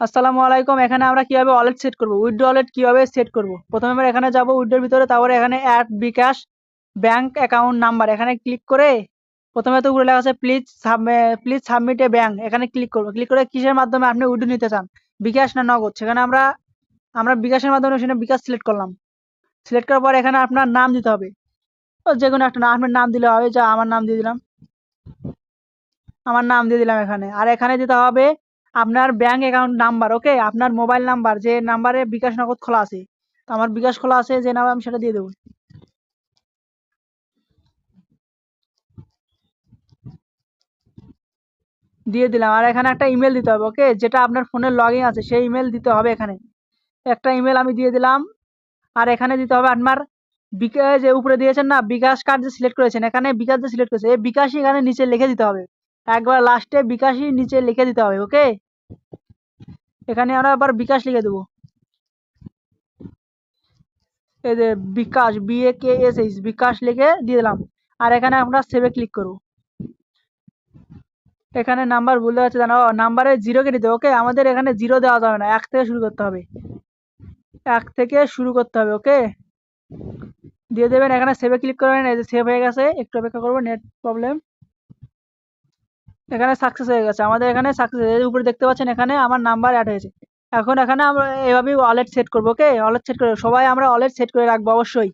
আসসালামু আলাইকুম। এখানে আমরা কিভাবে ওয়ালেট সেট করব, উইথড্র ওয়ালেট কিভাবে সেট করব। প্রথমে আমরা এখানে যাব উইথড্রোর ভিতরে, তারপরে এখানে অ্যাড বিকাশ ব্যাংক অ্যাকাউন্ট নাম্বার এখানে ক্লিক করে প্রথমে তো উপরে লেখা আছে প্লিজ সাবমিট এ ব্যাংক, এখানে ক্লিক করব। ক্লিক করে কিসের মাধ্যমে আপনি উইথড্র নিতে চান, বিকাশ না নগদ, সেখানে আমরা আমরা বিকাশের মাধ্যমে সেখানে বিকাশ সিলেক্ট করলাম। সিলেক্ট করার পর এখানে আপনার নাম দিতে হবে, তো যে কোনো একটা নাম, আপনার নাম দিলে হবে। যা আমার নাম দিয়ে দিলাম, আমার নাম দিয়ে দিলাম এখানে। আর এখানে দিতে হবে আপনার ব্যাংক অ্যাকাউন্ট নাম্বার, ওকে, আপনার মোবাইল নাম্বার যে নাম্বারে বিকাশ নগদ খোলা আছে। তো আমার বিকাশ খোলা আছে যে নাম্বার, আমি সেটা দিয়ে দেবো। দিয়ে দিলাম। আর এখানে একটা ইমেল দিতে হবে, ওকে, যেটা আপনার ফোনের লগ ইন আছে সেই ইমেল দিতে হবে এখানে। একটা ইমেল আমি দিয়ে দিলাম। আর এখানে দিতে হবে আপনার বিকাশ, যে উপরে দিয়েছেন না বিকাশ কার্ড যে সিলেক্ট করেছেন, এখানে বিকাশ যে সিলেক্ট করেছে এই বিকাশই এখানে নিচে লিখে দিতে হবে। একবার লাস্টে বিকাশই নিচে লিখে দিতে হবে, ওকে। এখানে আমরা আবার বিকাশ লিখে দেবো, এই যে বিকাশ, BAKSH, বিকাশ লিখে দিয়ে দিলাম। আর এখানে আমরা সেভে ক্লিক করব। এখানে নাম্বার ভুল দেওয়া আছে জানো, নাম্বারে জিরো কেটে দেবো, ওকে। আমাদের এখানে জিরো দেওয়া যাবে না, এক থেকে শুরু করতে হবে, এক থেকে শুরু করতে হবে, ওকে। দিয়ে দেবেন, এখানে সেভে ক্লিক করবেন। এই যে সেভ হয়ে গেছে, একটু অপেক্ষা করবো, নেট প্রবলেম। এখানে সাকসেস হয়ে গেছে, আমাদের এখানে সাকসেস, উপরে দেখতে পাচ্ছেন এখানে আমার নাম্বার অ্যাড হয়েছে। এখন এখানে আমরা এভাবেই ওয়ালেট সেট করবো, ওকে। ওয়ালেট সেট করে সবাই আমরা ওয়ালেট সেট করে রাখবো অবশ্যই।